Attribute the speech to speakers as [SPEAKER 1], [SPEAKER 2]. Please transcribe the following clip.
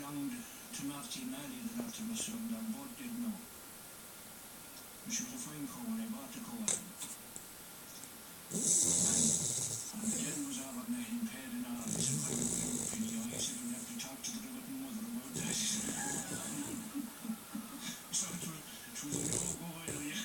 [SPEAKER 1] belonged to Martin Nally, the daughter of son, they both did know. She was a fine cow when I bought the cow. And the dead was all about making paid and all. I said, why don't you pay the I said, you'll have to talk to the good mother about that. So it was a no-go, yeah.